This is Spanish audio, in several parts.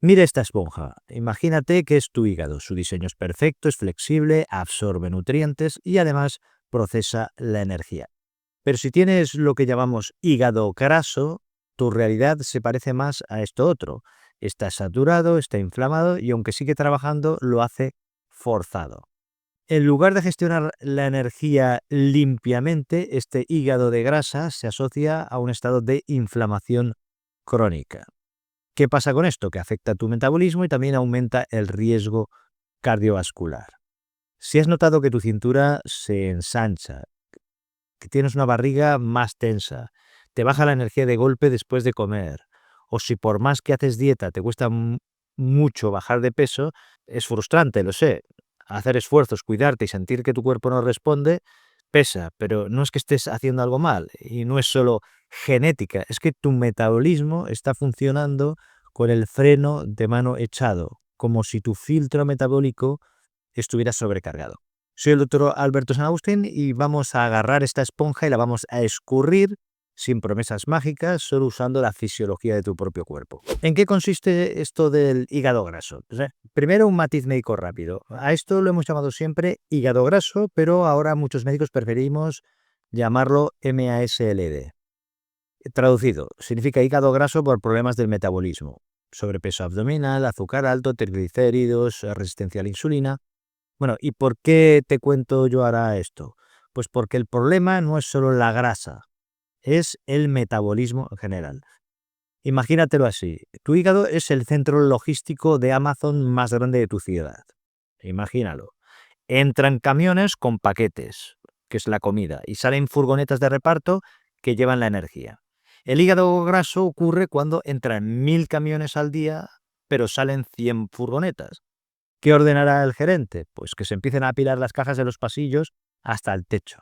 Mira esta esponja. Imagínate que es tu hígado. Su diseño es perfecto, es flexible, absorbe nutrientes y además procesa la energía. Pero si tienes lo que llamamos hígado graso, tu realidad se parece más a esto otro. Está saturado, está inflamado y aunque sigue trabajando, lo hace forzado. En lugar de gestionar la energía limpiamente, este hígado de grasa se asocia a un estado de inflamación crónica. ¿Qué pasa con esto? Que afecta a tu metabolismo y también aumenta el riesgo cardiovascular. Si has notado que tu cintura se ensancha, que tienes una barriga más tensa, te baja la energía de golpe después de comer, o si por más que haces dieta te cuesta mucho bajar de peso, es frustrante, lo sé. Hacer esfuerzos, cuidarte y sentir que tu cuerpo no responde, pesa, pero no es que estés haciendo algo mal y no es solo genética, es que tu metabolismo está funcionando con el freno de mano echado, como si tu filtro metabólico estuviera sobrecargado. Soy el doctor Alberto San Agustín y vamos a agarrar esta esponja y la vamos a escurrir sin promesas mágicas, solo usando la fisiología de tu propio cuerpo. ¿En qué consiste esto del hígado graso? Primero, un matiz médico rápido. A esto lo hemos llamado siempre hígado graso, pero ahora muchos médicos preferimos llamarlo MASLD. Traducido, significa hígado graso por problemas del metabolismo. Sobrepeso abdominal, azúcar alto, triglicéridos, resistencia a la insulina. Bueno, ¿y por qué te cuento yo ahora esto? Pues porque el problema no es solo la grasa, es el metabolismo en general. Imagínatelo así, tu hígado es el centro logístico de Amazon más grande de tu ciudad. Imagínalo. Entran camiones con paquetes, que es la comida, y salen furgonetas de reparto que llevan la energía. El hígado graso ocurre cuando entran 1000 camiones al día, pero salen 100 furgonetas. ¿Qué ordenará el gerente? Pues que se empiecen a apilar las cajas de los pasillos hasta el techo.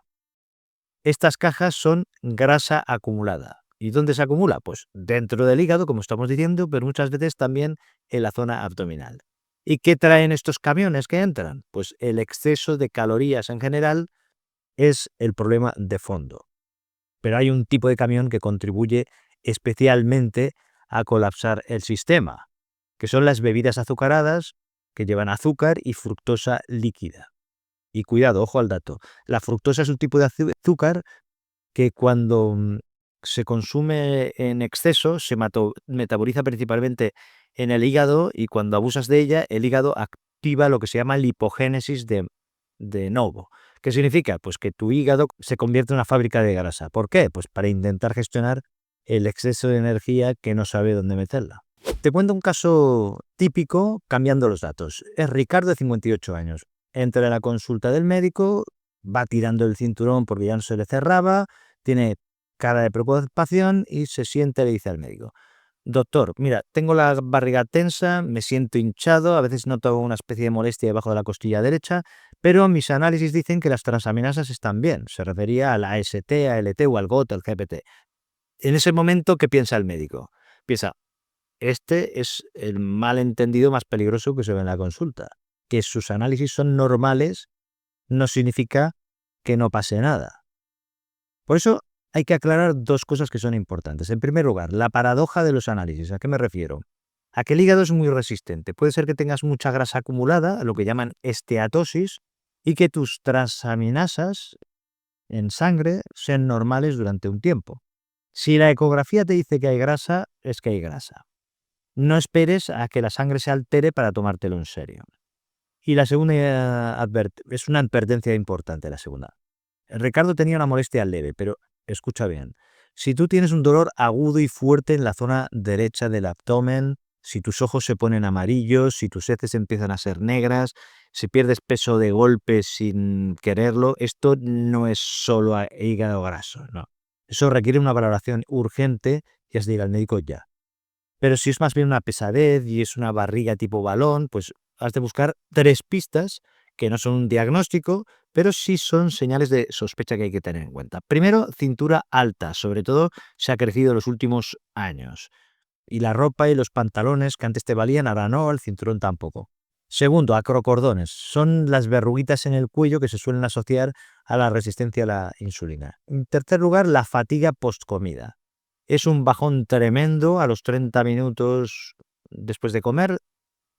Estas cajas son grasa acumulada. ¿Y dónde se acumula? Pues dentro del hígado, como estamos diciendo, pero muchas veces también en la zona abdominal. ¿Y qué traen estos camiones que entran? Pues el exceso de calorías en general es el problema de fondo. Pero hay un tipo de camión que contribuye especialmente a colapsar el sistema, que son las bebidas azucaradas que llevan azúcar y fructosa líquida. Y cuidado, ojo al dato, la fructosa es un tipo de azúcar que cuando se consume en exceso se metaboliza principalmente en el hígado y cuando abusas de ella, el hígado activa lo que se llama lipogénesis de novo. ¿Qué significa? Pues que tu hígado se convierte en una fábrica de grasa. ¿Por qué? Pues para intentar gestionar el exceso de energía que no sabe dónde meterla. Te cuento un caso típico cambiando los datos. Es Ricardo de 58 años. Entra en la consulta del médico, va tirando el cinturón porque ya no se le cerraba, tiene cara de preocupación y se sienta y le dice al médico: doctor, mira, tengo la barriga tensa, me siento hinchado, a veces noto una especie de molestia debajo de la costilla derecha, pero mis análisis dicen que las transaminasas están bien. Se refería a la AST, ALT o al GOT, al GPT. En ese momento, ¿qué piensa el médico? Piensa, este es el malentendido más peligroso que se ve en la consulta. Que sus análisis son normales no significa que no pase nada. Por eso hay que aclarar dos cosas que son importantes. En primer lugar, la paradoja de los análisis. ¿A qué me refiero? A que el hígado es muy resistente. Puede ser que tengas mucha grasa acumulada, lo que llaman esteatosis, y que tus transaminasas en sangre sean normales durante un tiempo. Si la ecografía te dice que hay grasa, es que hay grasa. No esperes a que la sangre se altere para tomártelo en serio. Y la segunda es una advertencia importante, la segunda. Ricardo tenía una molestia leve, pero escucha bien. Si tú tienes un dolor agudo y fuerte en la zona derecha del abdomen, si tus ojos se ponen amarillos, si tus heces empiezan a ser negras, si pierdes peso de golpe sin quererlo, esto no es solo hígado graso, no. Eso requiere una valoración urgente y has de ir al médico ya. Pero si es más bien una pesadez y es una barriga tipo balón, pues has de buscar 3 pistas que no son un diagnóstico, pero sí son señales de sospecha que hay que tener en cuenta. Primero, cintura alta, sobre todo si ha crecido en los últimos años. Y la ropa y los pantalones que antes te valían, ahora no, el cinturón tampoco. Segundo, acrocordones. Son las verruguitas en el cuello que se suelen asociar a la resistencia a la insulina. En tercer lugar, la fatiga postcomida. Es un bajón tremendo a los 30 minutos, después de comer,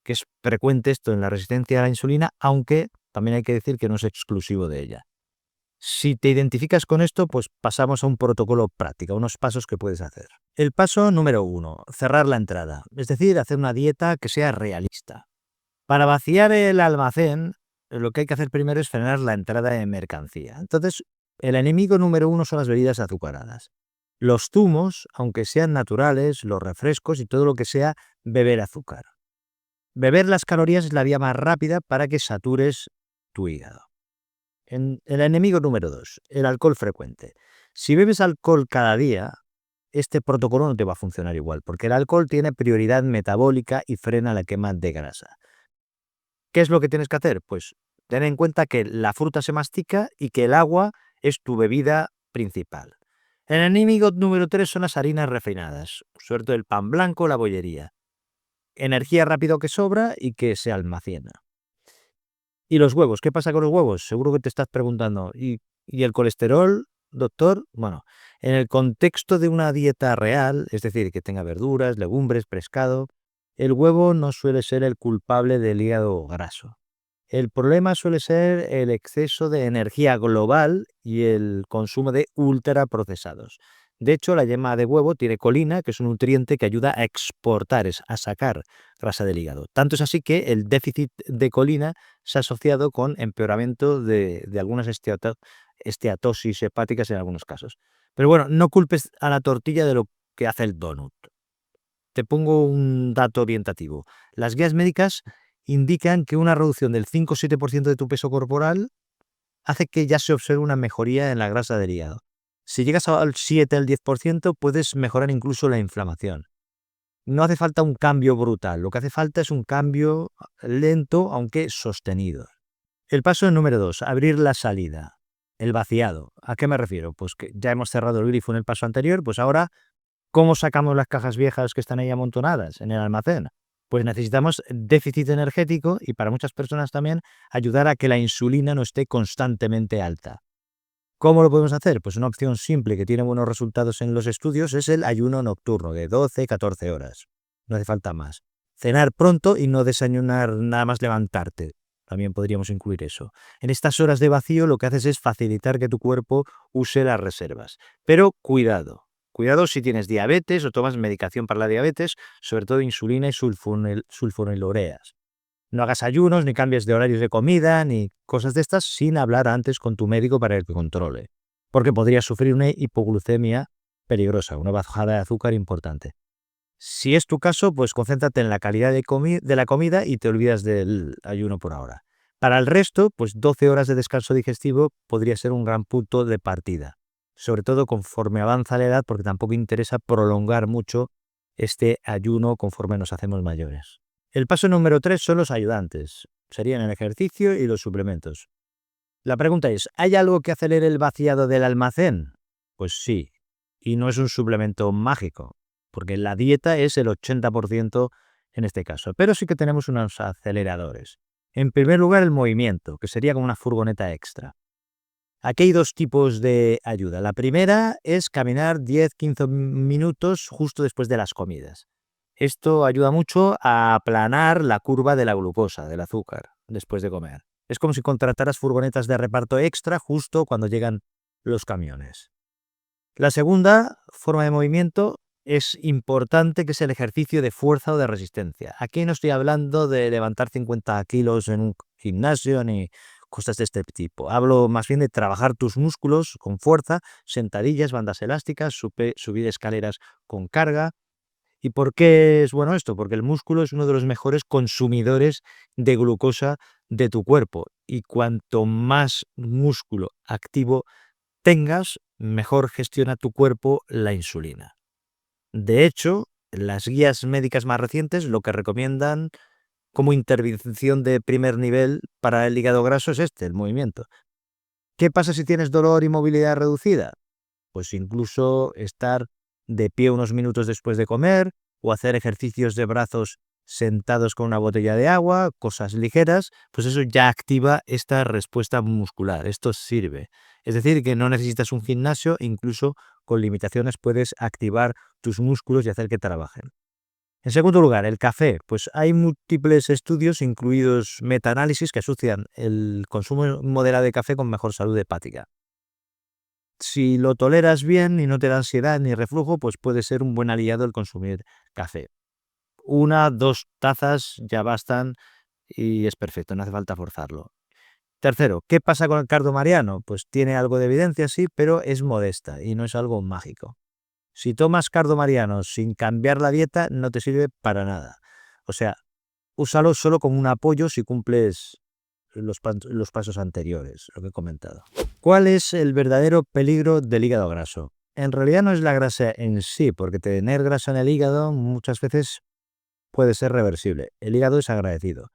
que es frecuente esto en la resistencia a la insulina, aunque también hay que decir que no es exclusivo de ella. Si te identificas con esto, pues pasamos a un protocolo práctico, unos pasos que puedes hacer. El paso número 1, cerrar la entrada, es decir, hacer una dieta que sea realista. Para vaciar el almacén, lo que hay que hacer primero es frenar la entrada de mercancía. Entonces, el enemigo número 1 son las bebidas azucaradas. Los zumos, aunque sean naturales, los refrescos y todo lo que sea beber azúcar. Beber las calorías es la vía más rápida para que satures tu hígado. El enemigo número 2, el alcohol frecuente. Si bebes alcohol cada día, este protocolo no te va a funcionar igual, porque el alcohol tiene prioridad metabólica y frena la quema de grasa. ¿Qué es lo que tienes que hacer? Pues ten en cuenta que la fruta se mastica y que el agua es tu bebida principal. El enemigo número 3 son las harinas refinadas, sobre todo el pan blanco, la bollería. Energía rápido que sobra y que se almacena. ¿Y los huevos? ¿Qué pasa con los huevos? Seguro que te estás preguntando. ¿Y el colesterol, doctor? Bueno, en el contexto de una dieta real, es decir, que tenga verduras, legumbres, pescado, el huevo no suele ser el culpable del hígado graso. El problema suele ser el exceso de energía global y el consumo de ultraprocesados. De hecho, la yema de huevo tiene colina, que es un nutriente que ayuda a exportar, a sacar grasa del hígado. Tanto es así que el déficit de colina se ha asociado con empeoramiento de algunas esteatosis hepáticas en algunos casos. Pero bueno, no culpes a la tortilla de lo que hace el donut. Te pongo un dato orientativo. Las guías médicas indican que una reducción del 5 o 7% de tu peso corporal hace que ya se observe una mejoría en la grasa del hígado. Si llegas al 7 al 10%, puedes mejorar incluso la inflamación. No hace falta un cambio brutal, lo que hace falta es un cambio lento, aunque sostenido. El paso número 2, abrir la salida, el vaciado. ¿A qué me refiero? Pues que ya hemos cerrado el grifo en el paso anterior, pues ahora, ¿cómo sacamos las cajas viejas que están ahí amontonadas en el almacén? Pues necesitamos déficit energético y para muchas personas también ayudar a que la insulina no esté constantemente alta. ¿Cómo lo podemos hacer? Pues una opción simple que tiene buenos resultados en los estudios es el ayuno nocturno de 12-14 horas. No hace falta más. Cenar pronto y no desayunar nada más levantarte. También podríamos incluir eso. En estas horas de vacío lo que haces es facilitar que tu cuerpo use las reservas. Pero cuidado. Cuidado si tienes diabetes o tomas medicación para la diabetes, sobre todo insulina y sulfonilureas. No hagas ayunos, ni cambies de horarios de comida, ni cosas de estas sin hablar antes con tu médico para que te controle, porque podrías sufrir una hipoglucemia peligrosa, una bajada de azúcar importante. Si es tu caso, pues concéntrate en la calidad de la comida y te olvidas del ayuno por ahora. Para el resto, pues 12 horas de descanso digestivo podría ser un gran punto de partida, sobre todo conforme avanza la edad, porque tampoco interesa prolongar mucho este ayuno conforme nos hacemos mayores. El paso número 3 son los ayudantes. Serían el ejercicio y los suplementos. La pregunta es, ¿hay algo que acelere el vaciado del almacén? Pues sí, y no es un suplemento mágico, porque la dieta es el 80% en este caso, pero sí que tenemos unos aceleradores. En primer lugar, el movimiento, que sería como una furgoneta extra. Aquí hay dos tipos de ayuda. La primera es caminar 10-15 minutos justo después de las comidas. Esto ayuda mucho a aplanar la curva de la glucosa, del azúcar, después de comer. Es como si contrataras furgonetas de reparto extra justo cuando llegan los camiones. La segunda forma de movimiento es importante, que es el ejercicio de fuerza o de resistencia. Aquí no estoy hablando de levantar 50 kilos en un gimnasio ni cosas de este tipo. Hablo más bien de trabajar tus músculos con fuerza, sentadillas, bandas elásticas, subir escaleras con carga. ¿Y por qué es bueno esto? Porque el músculo es uno de los mejores consumidores de glucosa de tu cuerpo y cuanto más músculo activo tengas, mejor gestiona tu cuerpo la insulina. De hecho, las guías médicas más recientes lo que recomiendan como intervención de primer nivel para el hígado graso es el movimiento. ¿Qué pasa si tienes dolor y movilidad reducida? Pues incluso estar de pie unos minutos después de comer o hacer ejercicios de brazos sentados con una botella de agua, cosas ligeras, pues eso ya activa esta respuesta muscular. Esto sirve. Es decir, que no necesitas un gimnasio, incluso con limitaciones puedes activar tus músculos y hacer que trabajen. En segundo lugar, el café. Pues hay múltiples estudios, incluidos metaanálisis, que asocian el consumo moderado de café con mejor salud hepática. Si lo toleras bien y no te da ansiedad ni reflujo, pues puede ser un buen aliado el consumir café. 1, 2 tazas ya bastan y es perfecto, no hace falta forzarlo. Tercero, ¿qué pasa con el cardo mariano? Pues tiene algo de evidencia, sí, pero es modesta y no es algo mágico. Si tomas cardo mariano sin cambiar la dieta, no te sirve para nada. O sea, úsalo solo como un apoyo si cumples los pasos anteriores, lo que he comentado. ¿Cuál es el verdadero peligro del hígado graso? En realidad no es la grasa en sí, porque tener grasa en el hígado muchas veces puede ser reversible. El hígado es agradecido.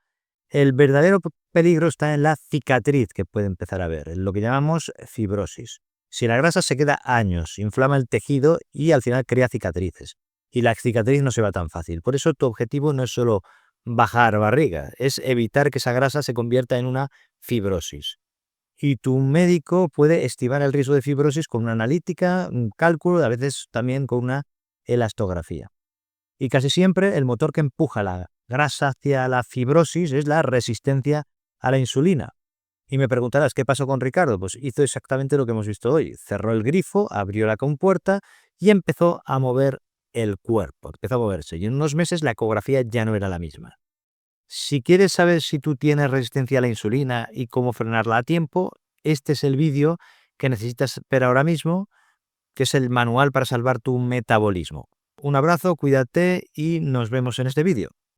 El verdadero peligro está en la cicatriz que puede empezar a haber, en lo que llamamos fibrosis. Si la grasa se queda años, inflama el tejido y al final crea cicatrices. Y la cicatriz no se va tan fácil. Por eso tu objetivo no es solo bajar barriga, es evitar que esa grasa se convierta en una fibrosis. Y tu médico puede estimar el riesgo de fibrosis con una analítica, un cálculo, a veces también con una elastografía. Y casi siempre el motor que empuja la grasa hacia la fibrosis es la resistencia a la insulina. Y me preguntarás, ¿qué pasó con Ricardo? Pues hizo exactamente lo que hemos visto hoy. Cerró el grifo, abrió la compuerta y empezó a mover el cuerpo. Empezó a moverse. Y en unos meses la ecografía ya no era la misma. Si quieres saber si tú tienes resistencia a la insulina y cómo frenarla a tiempo, este es el vídeo que necesitas ver ahora mismo, que es el manual para salvar tu metabolismo. Un abrazo, cuídate y nos vemos en este vídeo.